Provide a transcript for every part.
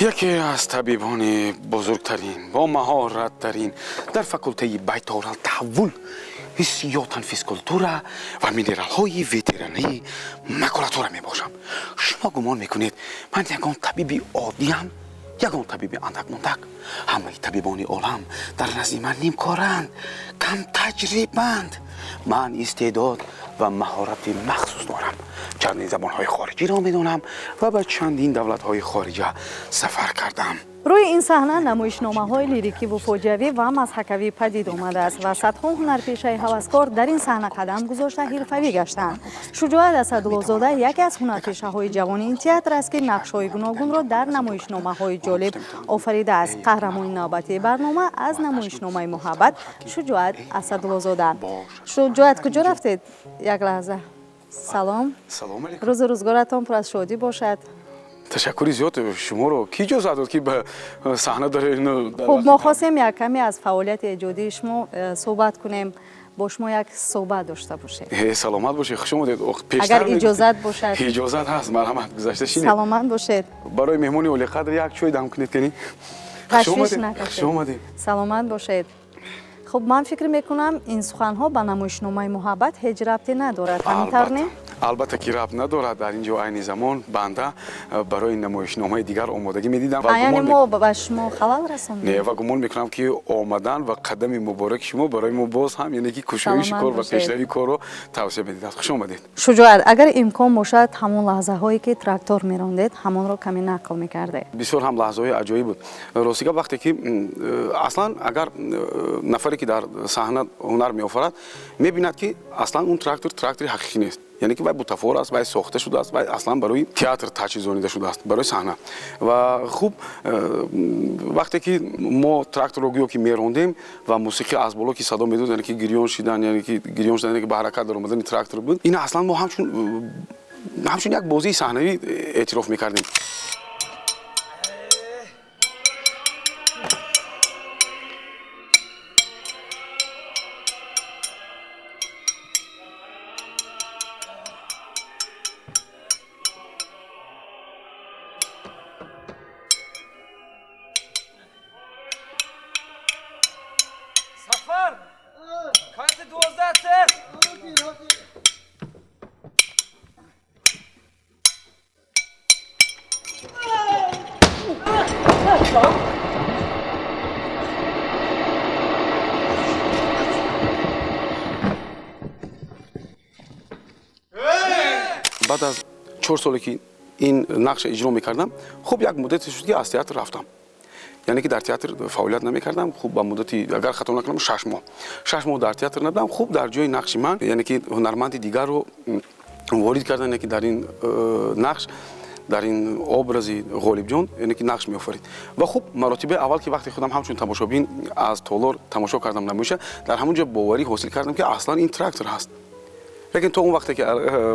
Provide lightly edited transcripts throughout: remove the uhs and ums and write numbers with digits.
یکی از طبیبان بزرگترین با مهارت‌ترین در فاکولته بیتارال تحول حسیات فیزیکولتورا و مینرال‌های ویترینری مکولاتورا میباشم. شما گمان میکنید من یگان طبیب عادیم؟ یگان طبیب اندک مندک؟ همه طبیبان عالم در نزد من نیمکارند، کم تجربه‌اند. من استعداد و مهارت مخصوص دارم. چندین زبان‌های خارجی را میدونم و به چندین دولت‌های خارجی سفر کردم. روی این صحنه نمایشنامه‌های لیریکی و فوجوی و مضحکوی پدید آمده است و صدها هنرپیشه هوسکار در این صحنه قدم گذاشته حرفه‌ای گشتند. شجاعت اسدالله‌زاده یکی از هنرپیشه‌های جوان این تئاتر است که نقش‌های گوناگون را در نمایشنامه‌های جالب آفریده است. قهرمان نوبتی برنامه از نمایشنامه محبت شجاعت اسدالله‌زاده. شجاعت کجا رفتید؟ یک لحظه. سلام. سلام علیکم. روز روزگارتان پر از شادی باشد. تشکری زیاد. شما رو کی اجازه داد که به صحنه داره اینو؟ خب ما خواستیم یک کمی از فعالیت ایجادی شما صحبت کنیم، با شما یک صحبت داشته باشیم. سلامت باشید. خوش اومدید. اگر اجازت باشد. اجازت هست. مرحمت. گذشته شید. سلامت باشید. برای مهمونی اولی قدر یک چای دم کنید کنی. تشویش نکشید. خوش اومدید. سلامت باشید. خب من فکر میکنم این سخنها به نمایشنامه محبت هیچ ربطی ندارد. همینطور نه؟ البته که ربط ندارد. در اینجا عین زمان بنده برای نمایشنامه دیگر آمادگی میدیدم و یعنی ما به شما خلل رساندیم. نه و گمان میکنم که آمدن و قدم مبارک شما برای ما باز هم یعنی که کوشش کار و پیشروی کار رو توصیه میدید. خوش اومدید. شجاعت اگر امکان باشد همون لحظه هایی که تراکتور میراندید همون رو کمی نقل میکرده. بسیار هم لحظه های عجیبی بود. راستی وقتی که اصلا اگر نفری که در صحنه هنر میآفرد میبیند که اصلا اون تراکتور حقیقی نیست. یعنی که باید بوتافور است، باید ساخته شده است، باید اصلا برای تئاتر تجهیزانیده شده است، برای صحنه. و خوب وقتی که ما تراکتور رو گویا که میراندیم و موسیقی از بالا که صدا میداد، یعنی که گریون شدن، یعنی که به حرکت در اومدن تراکتور بود، این اصلا ما همچون یک بازی صحنه‌ای اعتراف میکردیم. بعد از 4 سالی که این نقش اجرا میکردم، خب یک مدتی شد که از تئاتر رفتم. یعنی که در تئاتر فعالیت نمیکردم. خب با مدتی اگر خطا نکنم 6 ماه در تئاتر نبودم. خب در جای نقش من یعنی که هنرمند دیگر رو وارد کردن، یعنی که در این نقش، در این ابراز غالب جان یعنی که نقش میآفرید. و خب مراتب اول که وقتی خودم همچون تماشابین از تالار تماشا کردم نمایش، در همونجا باوری حاصل کردم که اصلا این تراکتور هست. لیکن تو اون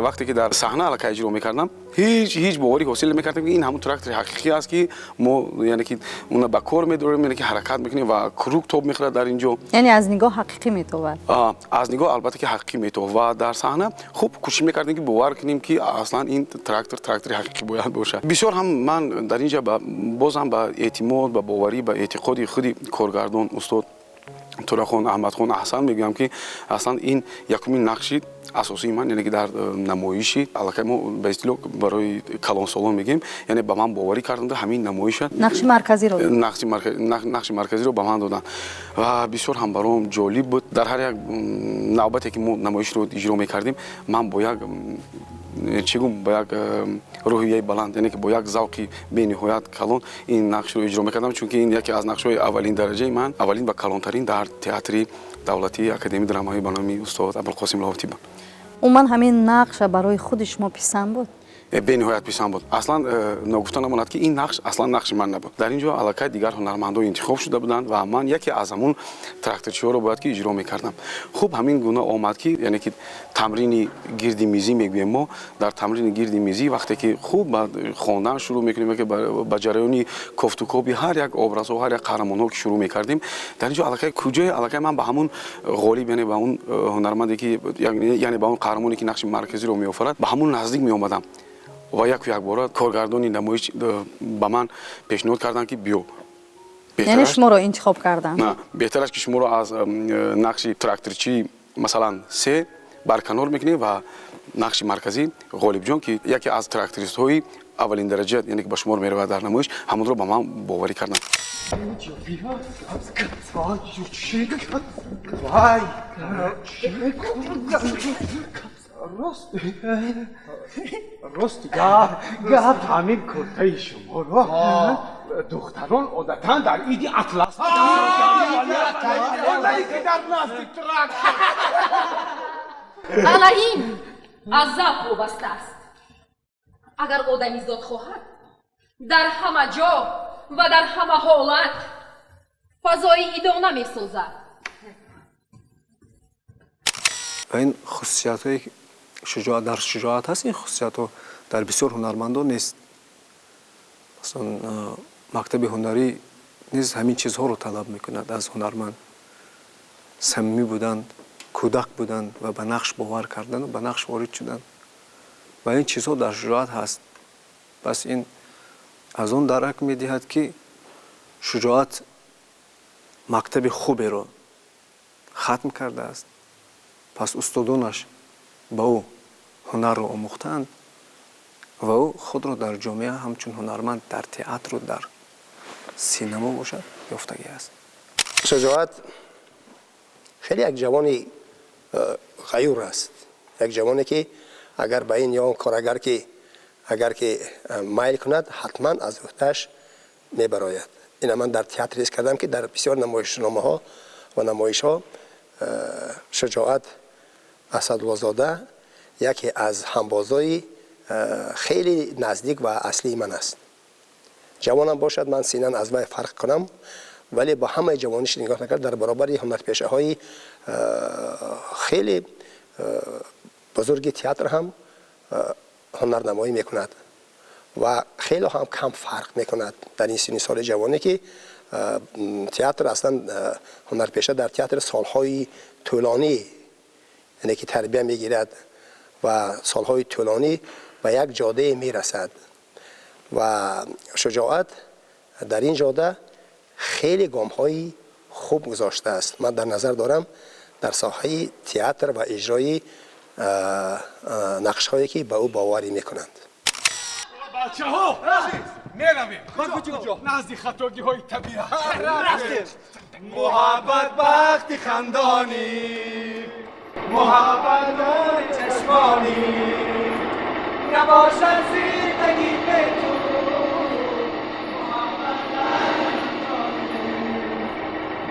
وقتی که در صحنه الک اجرا میکردم هیچ باوری حاصل نمیکردم که این همون تراکتور حقیقی است که ما یعنی که اون با کار میداریم، یعنی که حرکت میکنیم و کروک توپ میخوره در اینجا. یعنی از نگاه حقیقی میتواد. از نگاه البته که حقیقی میتواد. و در صحنه خوب کوشش میکردیم که باور کنیم که اصلا این تراکتور حقیقی باید باشه. بسیار هم من در اینجا بازم با اعتماد، با باوری، با اعتقاد خودی کارگردان استاد تورخان احمد خان احسن میگم که اصلا این یکمین نقشی اساسی من، یعنی که در نمایشی الکی ما به اصطلاح برای کلان سالن میگیم، یعنی به من باوری کردند همین نمایش نقش مرکزی رو به من دادن و بسیار هم برام جالب بود. در هر یک نوبتی که ما نمایش رو اجرا میکردیم من با یک با یک روحیه بلند، یعنی که با یک ذوقی بی‌نهایت کلان این نقش رو اجرا میکردم، چون که این یکی از نقش‌های اولین درجه من، اولین و کلانترین در تئاتر دولتی اکادمی درامایی به نام استاد ابوالقاسم لاهوتی بود. من همین نقش برای خود شما پسند بود؟ به نهایت پسند بود. اصلا نگفته نماند که این نقش اصلا نقش من نبود. در اینجا علاقه دیگر هنرمندان انتخاب شده بودند و من یکی از همون تراکتورچی‌ها رو باید که اجرا میکردم. خب همین گونه آمد که یعنی که تمرین گردی میزی میگویم ما، در تمرین گردی میزی وقتی که خوب بعد خواندن شروع میکنیم که با جریانی کفت و کوبی هر یک ابراز و هر یک قهرمان که شروع میکردیم، در اینجا علاقه کجای علاقه من به همون غالب، یعنی به اون هنرمندی که یعنی به اون قهرمانی که نقش مرکزی رو میآفرد، به همون نزدیک می اومدم. و یک بار کارگردانی نمایش به من پیشنهاد کردن که بیو. یعنی شما رو انتخاب کردن؟ نه، بهتر است که شما رو از نقش تراکتورچی مثلا 3 برکنار میکنی و نقش مرکزی غالب جان که یکی از تراکتوریست های اولین درجه یعنی که با شما رو میرود در نمایش همون رو با من باوری کردن. راست گفت همین کرته شما رو دختران عادتا در ایدی اطلس ولی که در نزدیک ترک علیهم عذاب وابسته است. اگر آدمی زاد خواهد در همه جا و در همه حالت فضای ایدانه می سازد. و این خصوصیت های در شجاعت هست. این خصوصیت ها در بسیار هنرمندان نیست. مثلا مکتب هنری نیز همین چیزها رو طلب میکند از هنرمند. صمیمی بودن، کودک بودن و به نقش باور کردن و به نقش وارد شدن و این چیزها در شجاعت هست. پس این از اون درک میدهد که شجاعت مکتب خوبی رو ختم کرده است. پس استادانش با او هنر رو آموختند و او خود رو در جامعه همچون هنرمند در تئاتر و در سینما باشد یافتگی است. شجاعت خیلی یک جوانی غیور است. یک جوانی که اگر به این یا کارگر که اگر که مایل کند حتما از عهده‌اش میبراید. این من در تئاتر حس کردم که در بسیار نمایشنامه ها و نمایش ها شجاعت اسدالله زاده یکی از همبازای خیلی نزدیک و اصلی من است. جوانم باشد من سینن از وی فرق کنم ولی با همه جوانیش نگاه نکرد. در برابر هنرپیشه های خیلی بزرگ تئاتر هم هنرنمایی میکند و خیلی هم کم فرق میکند در این سن سال جوانی که تئاتر اصلا هنرپیشه در تئاتر سالهای طولانی یعنی که تربیت میگیرد و سالهای طولانی به یک جاده میرسد و شجاعت در این جاده خیلی گام‌های خوب گذاشته است. من در نظر دارم در ساحه تئاتر و اجرای نقش‌هایی که به او باوری میکنند. بچه ها میرویم نزدی خطاگی های طبیعت. محبت وقتی خندانی محبت دار چشمانی نباشد زندگی به تو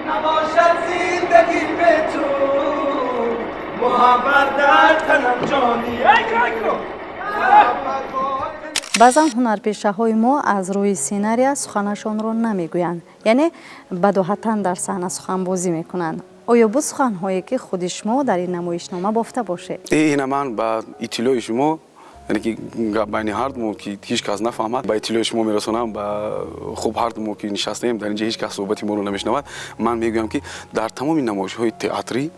نباشد زندگی به تو محبت در تنم جانی. بعضا هنرپیشه های ما از روی سیناریا سخنشان را نمیگویند، یعنی بداهتا در صحنه سخنبازی میکنند. آیا با سخنهایی که خود شما در این نمایشنامه بافته باشه؟ این من با اطلاع شما یعنی که بین هر دو که هیچ کس نفهمد با اطلاع شما میرسونم با خوب هر دو که نشستیم در اینجا هیچ کس صحبتی ما رو نمیشنود. من میگویم که در تمام این نمایش های تئاتری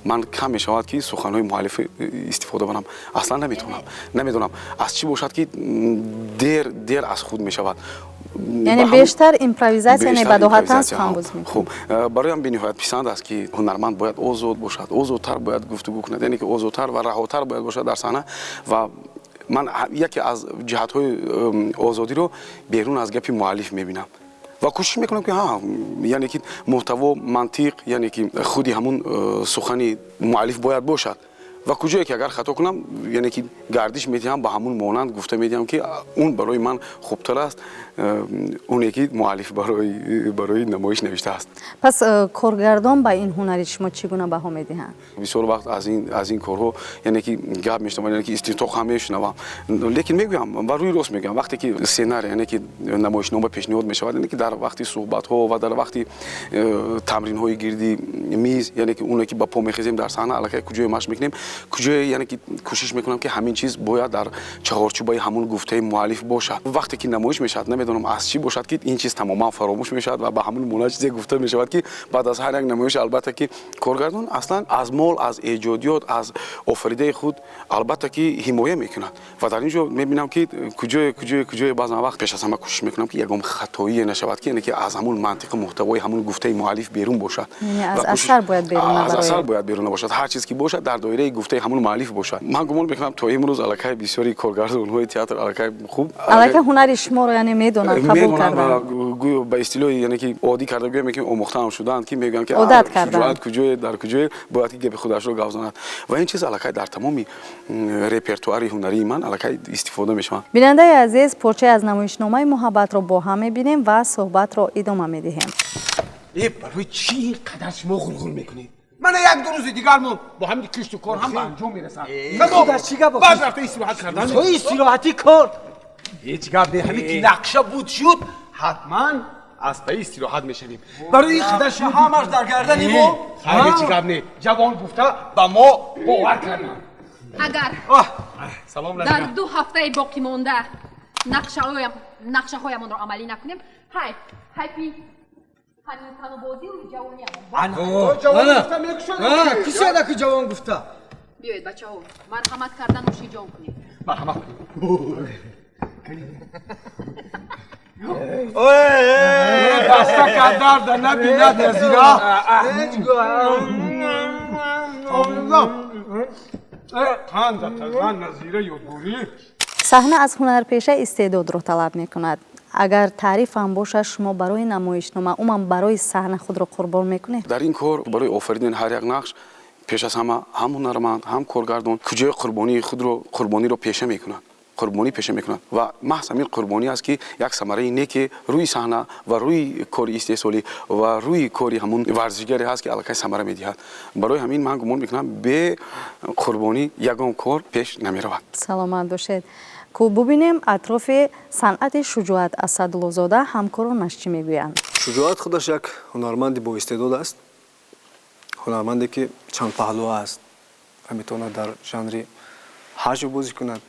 من کم میشود که سخنهای مؤلف استفاده کنم. اصلا نمیدونم از چی باشد که دیر از خود میشود. یعنی بیشتر ایمپروویزاسیون یعنی بداهتا سخنبازی میکنم. خب برایم به نهایت پسند است که هنرمند باید آزاد باشد، آزادتر باید گفتگو کند، یعنی که آزادتر و رهاتر باید باشد در صحنه و من یکی از جهت‌های آزادی رو بیرون از گپ مؤلف میبینم و کوشش میکنم که یعنی که محتوا منطق یعنی که خودی همون سخنی مؤلف باید باشد و کجایی که اگر خطا کنم یعنی که گردش میدیم با همون مانند گفته میدیم که اون برای من خوبتر است اون که مؤلف برای نمایش نوشته است. پس کارگردان با این هنری شما چگونه بها میدهند؟ بسیار وقت از این کارها یعنی که گپ میشنوم یعنی که استنتاق هم میشنوم لیکن میگم و روی راست میگم وقتی که سیناری یعنی که نمایشنامه پیشنهاد میشود یعنی که در وقتی صحبت ها و در وقتی تمرین های گردی میز یعنی که اون که با پا میخیزیم در صحنه الکی کجای مشق میکنیم کجای یعنی که کوشش میکنم که همین چیز باید در چهارچوبای همون گفته مؤلف باشد. وقتی که نمایش میشد نمیدونم از چی باشد که این چیز تماما فراموش میشود و به همون مونا چیزی گفته میشود که بعد از هر یک نمایش البته که کارگردان اصلا از مال از ایجادیات از آفریده خود البته که حمایت میکند و در اینجا میبینم که کجای بعضی وقت پیش از همه کوشش میکنم که یگام خطایی نشود که اینکه از همون منطق محتوای همون گفته مؤلف بیرون باشد یعنی از اثر باید بیرون از اثر باید بیرون باشد هر چیزی که باشد در دایره گفته همون مؤلف باشد من گمان میکنم تا امروز الکای بسیاری کارگردان‌های تئاتر الکای خوب الکه هنر شما رو یعنی میدونن قبول کردن گویا به اصطلاح یعنی که عادی کرده گویا میگن آموخته هم شدند که میگن که عادت کردن کجای در کجای باید که گپ خودش رو گوزاند و این چیز الکای در تمام رپرتوار هنری من الکای استفاده میشه. بیننده عزیز پارچه از نمایشنامه محبت رو با هم میبینیم و صحبت رو ادامه میدیم. برای چی اینقدر شما غلغل میکنید؟ من یک دو روز دیگر با همین کشت و کار هم به انجام میرسم. خدا چیگه با بعد رفته استراحت کردن. تو استراحتی کار هیچ گپ نه همین که نقشه بود شد حتما از پای استراحت میشویم. برای خدا شما همش در گردن ما هیچ گپ نه جوان گفته با ما باور کردن. اگر سلام در لطفا 2 هفته باقی مانده نقشه هایمان را عملی نکنیم حیفی همین تنوازی و جوانی نه کسی ادا که جوان گفته بیایید بچه ها مرحمت کردن و شیجام کنید مرحمت دسته کدر در نبیند نزیرا نزیره یادبوری صحنه از هنرپیشه استعداد رو طلب میکند. اگر تعریف هم باشه شما برای نمایشنامه عموما برای صحنه خود رو قربان میکنید؟ در این کار برای آفریدن هر یک نقش پیش از همه هم هنرمند هم کارگردان کجای قربانی رو پیشه میکنند قربانی پیشه میکنند و محض همین قربانی است که یک ثمره اینه که روی صحنه و روی کار استحصالی و روی کاری همون ورزشگری هست که الکای ثمره میدهد. برای همین من گمان میکنم به قربانی یگان کار پیش نمیرود. سلامت باشید. کو ببینیم اطراف صنعت شجاعت اسدالله‌زاده همکارانش چی میگویند؟ شجاعت خودش یک هنرمندی با استعداد است. هنرمندی که چند پهلو است و میتونه در ژانر حج بازی کند،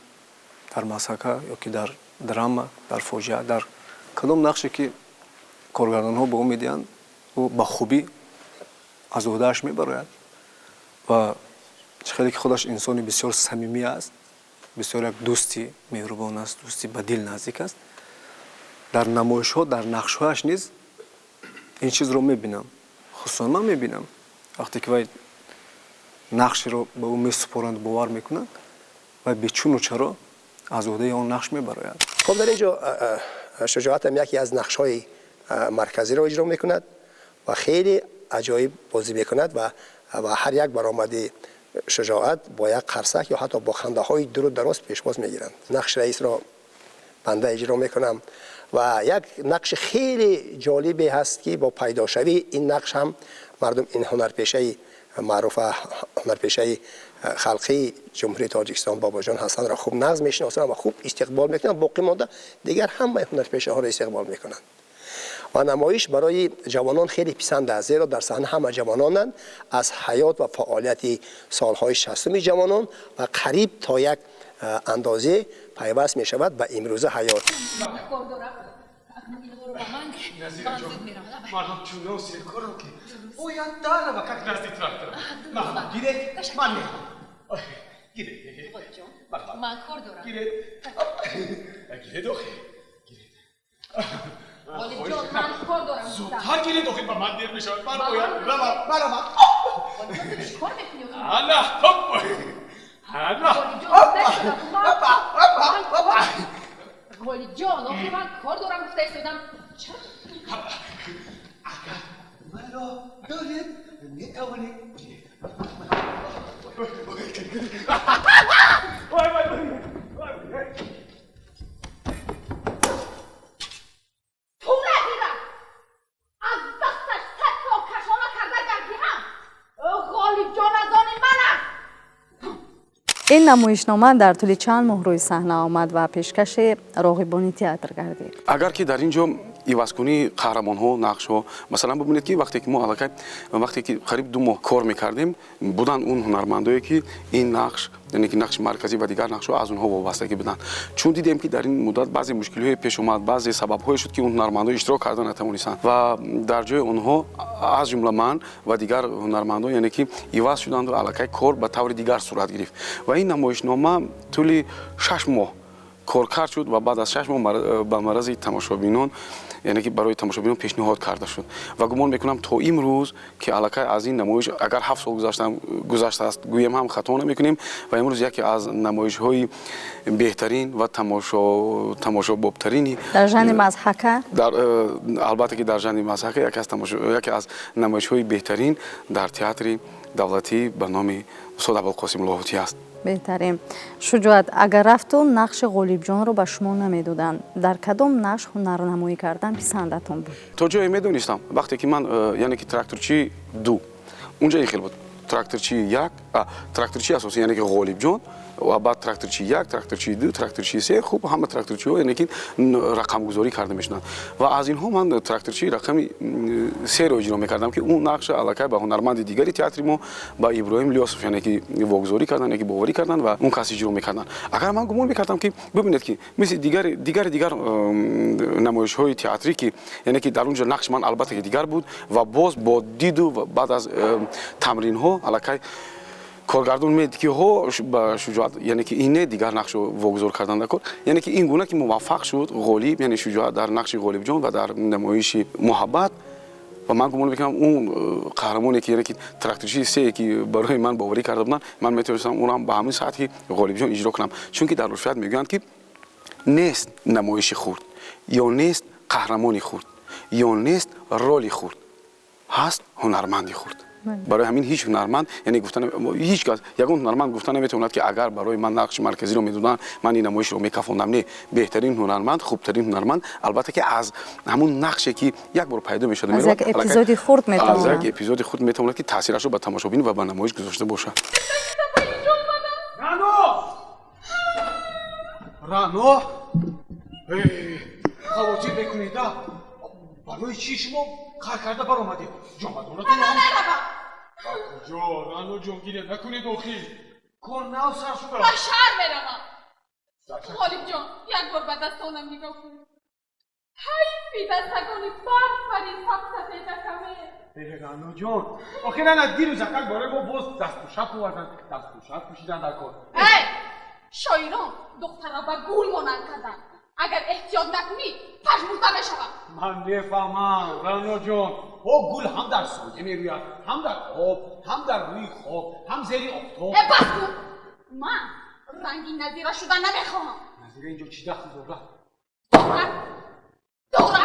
در مسحکه یا که در دراما، در فوجیه، در کدام نقشی که کارگردان ها به او میدهند او با خوبی از عهده‌اش میبراید و خیلی که خودش انسانی بسیار صمیمی است، بسیار یک دوستی مهربان است، دوستی به دل نزدیک است. در نمایش ها در نقش هایش نیز این چیز رو میبینم. خصوصا من میبینم وقتی که وای نقش رو به او میسپارند باور میکنند و به چون و چرا از عهده آن نقش میبراید. خب در اینجا شجاعت هم یکی از نقش های مرکزی رو اجرا میکند و خیلی عجایب بازی میکند و هر یک برآمده شجاعت با یک قرصک یا حتی با خنده های دور و دراز پیشواز میگیرند. نقش رئیس را بنده اجرا میکنم و یک نقش خیلی جالبی هست که با پیداشوی این نقش هم مردم این هنرپیشه معروف هنرپیشه خلقی جمهوری تاجیکستان بابا جان حسن را خوب نظم میشناسند و خوب استقبال میکنند. باقی مانده دیگر همه هنرپیشه ها را استقبال میکنند و نمایش برای جوانان خیلی پسند است، زیرا در صحنه همه جوانانند از حیات و فعالیت سالهای 60 جوانان و قریب تا یک اندازه پیوست می شود به امروزه حیات. مردم چونو سیر کارم که باید داره و کک نزدی تراکتر نه گیره من میخوام گیره من کار دارم گیره دوخی ولی جان من کار دارم زودتر گیره دوخی با من دیر میشود من باید روم ولی چی کار میکنی؟ نه خب باید ولی جان آخه من کار دارم گفته ایستادم چرا؟ اگر من را دارید میتوانید تو نگیرم از دستش ست را کشانه کرده گردی هم غالب جان از آن من است. این نمایشنامه در طول چند ماه روی صحنه آمد و پیشکش راغبانی تئاتر گردید. اگر که در اینجا ивазкунии қаҳрамонҳо нақшҳо масалан бибинед ки вақте ки мо аллакай вақте ки қариб 2 моҳ кор мекардем буданд он ҳунармандое ки ин нақш яъне ки нақши марказӣ ва дигар нақшҳо аз онҳо вобастагӣ буданд чун дидем ки дар ин муддат баъзе мушкилиҳое пеш омад баъзе сабабҳое шуд ки он ҳунармандо иштирок карда натавонистанд ва дар ҷои онҳо аз ҷумла ман ва дигар ҳунармандон яъне ки иваз шуданду аллакай кор ба таври дигар сурат гирифт ва ин намоишнома тӯли 6 моҳ коркард шуд ва баъд аз 6 моҳ ба марази тамошобинон яъне ки барои тамошобинон пешниҳод карда шуд ва гумон мекунам то имрӯз ки аллакай аз ин намоиш агар 7 сол гузаштааст гӯем ҳам хато намекунем ва имрӯз яке аз намоишҳои беҳтарин ва тамошобобтарини дар жанри мазҳака албатта ки дар жанри мазҳака яке аз намоишҳои беҳтарин дар театри давлатӣ ба номи устод Абулқосим Лоҳутӣ аст. беҳтарин шуҷоат агар рафту нақши ғолибҷонро ба шумо намедоданд дар кадом нақш ҳунарнамоӣ кардан писандатон буд то ҷое медонистам вақте ки ман яъне ки тракторчии 2 унҷа ин хел буд тракторчии 1 тракторчии асосӣ яъне ки ғолибҷон ва баъд тракторчии 1 тракторчии 2 тракторчии 3 хуб ҳама тракторчиҳо яъне ки рақамгузорӣ карда мешуданд ва аз инҳо ман тракторчии рақами 3-ро иҷро мекардам ки он нақша аллакай ба ҳунарманди дигари театри мо ба Иброҳим Лиёсов яъне ки вогузорӣ кардан яъне ки боварӣ кардан ва он кас иҷро мекарданд агар ман гумон мекардам ки бибинед ки мисли дигар намоишҳои театрӣ ки яъне ки дар он ҷо нақши ман албатта ки дигар буд ва боз бо диду ва баъд аз тамринҳо аллакай коргардон медид ки ҳо ба шуҷоат яъне ки ин не дигар нақшро вогузор кардан дар кор яъне ки ин гуна ки муваффақ шуд ғолиб яъне шуҷоат дар нақши ғолибҷон ва дар намоиши муҳаббат ва ман гумон мекунам он қаҳрамоне ки яъне ки тракторчии 3 ки барои ман боварӣ карда буданд ман метавонистам онам ба ҳамин сатҳи ғолибҷон иҷро кунам чунки дар урфият мегӯянд ки нест намоиши хурд ё нест қаҳрамони хурд ё нест роли хурд ҳаст ҳунарманди хурд барои ҳамин ҳеҷ ҳунарманд яъне гуфта ҳеҷ кас ягон ҳунарманд гуфта наметавонад ки агар барои ман нақши марказиро медоданд ман ин намоишро мекафондам не беҳтарин ҳунарманд хубтарин ҳунарманд албатта ки аз ҳамун нақше ки як бор пайдо мешуд аз як эпизоди хурд метавонад аз як эпизоди хурд метавонад ки таъсирашро ба тамошобин ва ба намоиш гузошта бошад рано хавотир мекунеда барои чӣ шумо қар карда баромадед ҷомадонатон куҷо рано ҷон гире накунед охир кор нав сар шуда ба шаҳр меравам ғолибҷон як бор ба дастонам нигоҳ кунед ҳайфи дастагони барфари сабсафедакаме раноҷон охир ана дирӯз акак бораи мо боз дастпӯшак овардан дастпӯшак пӯшидан дар кор эй шоирон духтара ба гул монанд карданд агар эҳтиёт накунӣ пажмурда мешавам ман мефаҳмам раноҷон о гул ҳам дар соя мерӯяд ҳам дар об ҳам дар рӯи хок ҳам зери офтоб бас кун ман ранги назира шудан намехоҳам назира инҷо чӣ дахли дорад дорад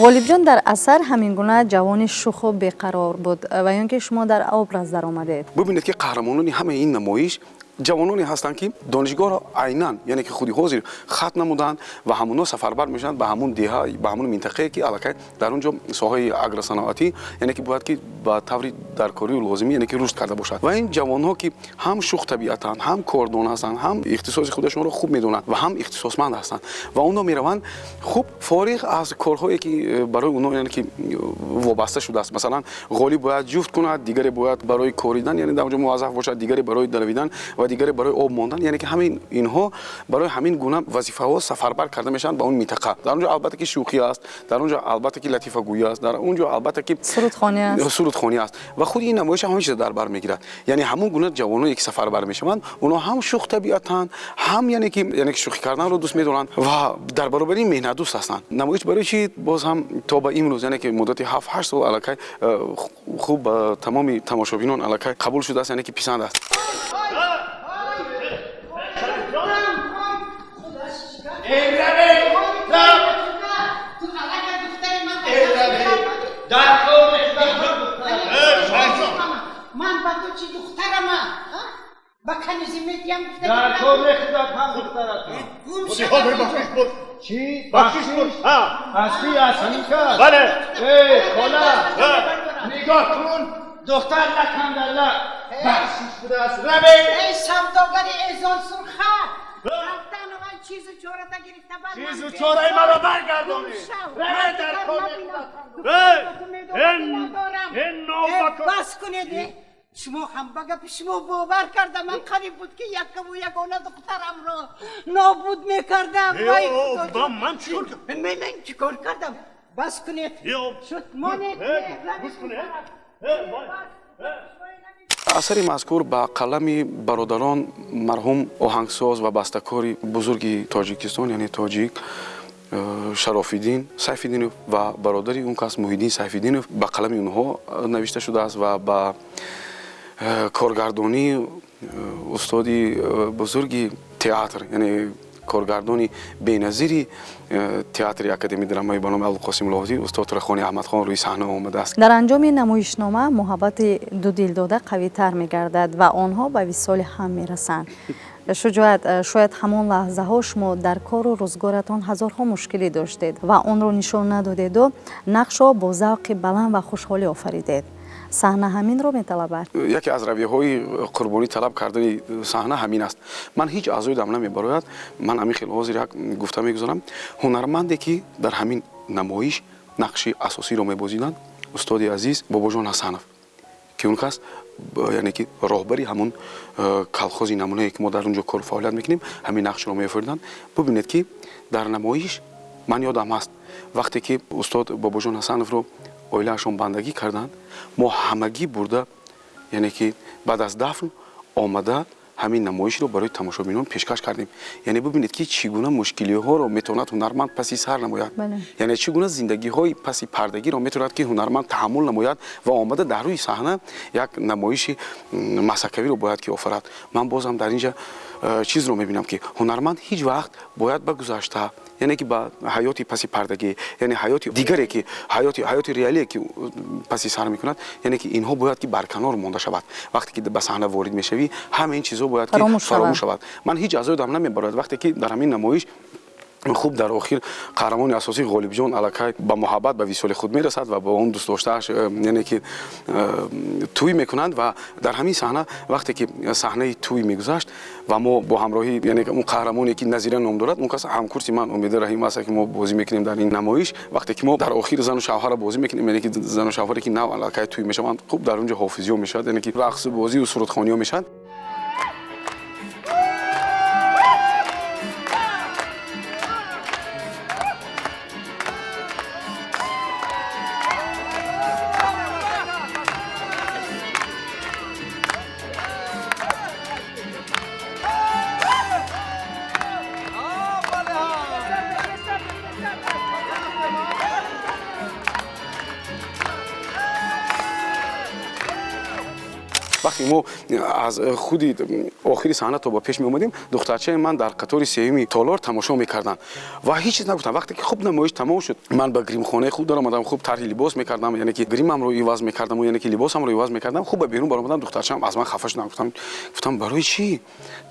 ғолибҷон дар асар ҳамин гуна ҷавони шуху беқарор буд ва ён ки шумо дар образ даромадед бибинед ки қаҳрамонони ҳамаи ин намоиш ҷавононе ҳастанд ки донишгоҳро айнан яъне ки худи ҳозир хат намуданд ва ҳамуно сафарбар мешаванд ба ҳамун деҳа ба ҳамун минтақае ки аллакай дар он ҷо соҳаи агросаноатӣ яъне ки бояд ки ба таври даркорию лозимӣ яъне ки рушд карда бошад ва ин ҷавонҳо ки ҳам шух табиатанд ҳам кордон ҳастанд ҳам ихтисоси худашонро хуб медонанд ва ҳам ихтисосманд ҳастанд ва онҳо мераванд хуб фориғ аз корҳое ки барои онҳо яъне ки вобаста шудааст масалан ғолиб бояд ҷуфт кунад дигаре бояд барои коридан яъне дар он ҷо муваззаф бошад дигаре барои далавидан ва дигаре барои об мондан яъне ки ҳамин инҳо барои ҳамин гуна вазифаҳо сафарбар карда мешаванд ба он минтақа дар он ҷо албатта ки шӯхӣ аст дар он ҷо албатта ки латифагӯӣ аст дар он ҷо албатта ки сурудхонӣ аст ва худи ин намоиш ҳамин чиза дар бар мегирад яъне ҳамун гуна ҷавоное ки сафарбар мешаванд онҳо ҳам шух табиатанд ҳам яъне ки шӯхӣ карданро дӯст медоранд ва дар баробари меҳнатдӯст ҳастанд намоиш барои чӣ боз ҳам то ба имрӯз яъне ки муддати 7-8 сол аллакай хуб ба тамоми тамошобинон аллакай қабул шудааст яъне ки писанд аст من با تو چی دخترم با کنیزی میدیم گفتم در تو میخداد هم دخترتون چی؟ بخشش بود از کی از همین کس بله ای خاله نگاه کن دختر لکن در لک بخشش بوده است روی ای سوداگری ایزان سرخت رفتن و چیز و چهار تا گرفته بر من چیز و چهارای مرا برگردانی رای در کنه این نوبکن بس کنید شما هم بگه شما باور کرده من قریب بود که یک و یگانه دخترم را نابود میکردم با من چی کار کردم؟ من چی کار کردم بس کنید شد مانید بس کنید асари мазкур ба қалами бародарон марҳум оҳангсоз ва бастакори бузурги тоҷикистон яъне тоҷик шарофиддин сайфиддинов ва бародари он кас муҳиддин сайфиддинов ба қалами онҳо навишта шудааст ва ба коргардонӣ устоди бузурги театр яъне коргардони беназири театри академияи драмаи ба номи абулқосим лоҳотӣ устод рахони аҳмадхон рӯи саҳна омадааст. дар анҷоми намоишнома муҳаббати дудилдода қавитар мегардад ва онҳо ба висоли ҳам мерасанд. шуҷоат, шояд ҳамон лаҳзаҳо шумо дар кору рӯзгоратон ҳазорҳо мушкилӣ доштед ва онро нишон надодеду нақшро бо завқи баланд ва хушҳолӣ офаридед. саҳна ҳаминро металабад. яке аз равияҳои қурбонӣ талаб кардани саҳна ҳамин аст. ман ҳеҷ аъзои дам намебарояд. ман ҳамин хело ҳозир як гуфта мегузорам. ҳунарманде ки дар ҳамин намоиш нақши асосиро мебозиданд устоди азиз бобоҷон ҳасанов ки он кас яъне ки роҳбари ҳамон калхози намунае ки мо дар онҷо кору фаъолият мекунем ҳамин нақшро меофариданд. бубинед ки дар намоиш ман ёдам аст вақте ки устод бобоҷон ҳасановро оилаашон бандагӣ карданд мо ҳамагӣ бурда яъне ки баъд аз дафн омада ҳамин намоишро барои тамошобинон пешкаш кардем. яъне бубинед ки чӣ гуна мушкилиҳоро метавонад ҳунарманд паси сар намояд. яъне чӣ гуна зиндагиҳои паси пардагиро метавонад ки ҳунарманд таҳаммул намояд ва омада дар рӯи саҳна як намоиши масакавиро бояд ки офарад. ман бозам дар инҷа чизро мебинам ки ҳунарманд ҳеҷ вақт бояд ба гузашта яъне ки ба ҳаёти паси пардагӣ яъне ҳаёти дигаре ки ҳаёти реалие ки паси сар мекунад яъне ки инҳо бояд ки барканор монда шавад. вақте ки ба саҳна ворид мешавӣ ҳама ин чизҳо бояд ки фаромӯш шавад. ман ҳеҷ аъзои дам намебарояд вақте ки дар ҳамин намоиш хуб дар охир қаҳрамони асосӣ ғолибҷон аллакай ба муҳаббат ба висоли худ мерасад ва бо он дӯстдоштааш яъне ки тӯй мекунанд ва дар ҳамин саҳна вақте ки саҳнаи тӯй мегузашт ва мо бо ҳамроҳи яъне он қаҳрамоне ки Назира ном дорад он кас ҳамкурси ман Умида Раҳим аст ки мо бозӣ мекунем дар ин намоиш. вақте ки мо дар охир зану шавҳарро бозӣ мекунем яъне ки зану шавҳаре ки нав аллакай тӯй мешаванд хуб дар онҷо ҳофизиё мешавад яъне ки рақсу бозию сурудхониё мешавад. вақте мо аз худи охири саҳна то ба пеш меомадем духтарчаи ман дар қатори сеюми толор тамошо мекарданд ва ҳеҷ чиз нагуфтанд. вақте ки хуб намоиш тамом шуд ман ба гримхонаи худ даромадам хуб тарҳи либос мекардам яъне ки гримамро иваз мекардам яъне ки либосамро иваз мекардам хуб ба берун баромадам. духтарчаам аз ман хафа шуд гуфтам барои чӣ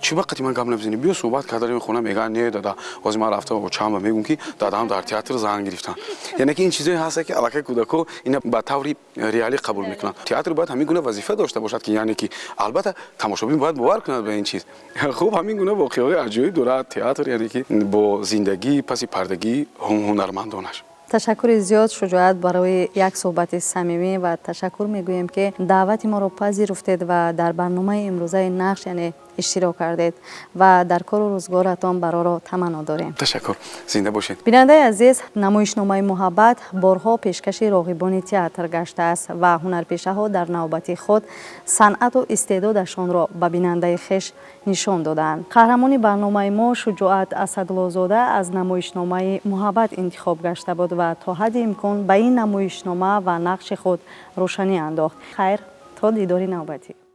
вақти ман гап намезанӣ биё суҳбат кардарем хона мегӯяд не дада ҳозир ман рафта очаам мегӯм ки дадаам дар театр зан гирифтанд. яъне ки ин чизое ҳаст ки аллакай кӯдако ина ба таври реалӣ қабул мекунанд. театр бояд ҳамин гуна вазифа дошта бошад ки яъне ки албатта тамошобин бояд бовар кунад ба ин чиз. хуб ҳамин гуна воқеаҳои аҷоиб дорад театр яъне ки бо зиндагии паси пардагии ҳунармандонаш. ташаккури зиёд шуҷоат барои як суҳбати самимӣ ва ташаккур мегӯем ки даъвати моро пазируфтед ва дар барномаи имрӯзаи нақш яъне иштирок кардед ва дар кору рӯзгоратон бароро таманно дорем. ташаккур. зинда бошед. бинандаи азиз, намоишномаи муҳаббат борҳо пешкаши роғибони театр гаштааст ва ҳунарпешаҳо дар навбати худ санъату истеъдодашонро ба бинандаи хеш нишон доданд. қаҳрамони барномаи мо Шуҷоат Асадуллозода аз намоишномаи муҳаббат интихоб гашта буд ва то ҳадди имкон ба ин намоишнома ва нақши худ рӯшанӣ андохт. хайр, то дидори навбатӣ.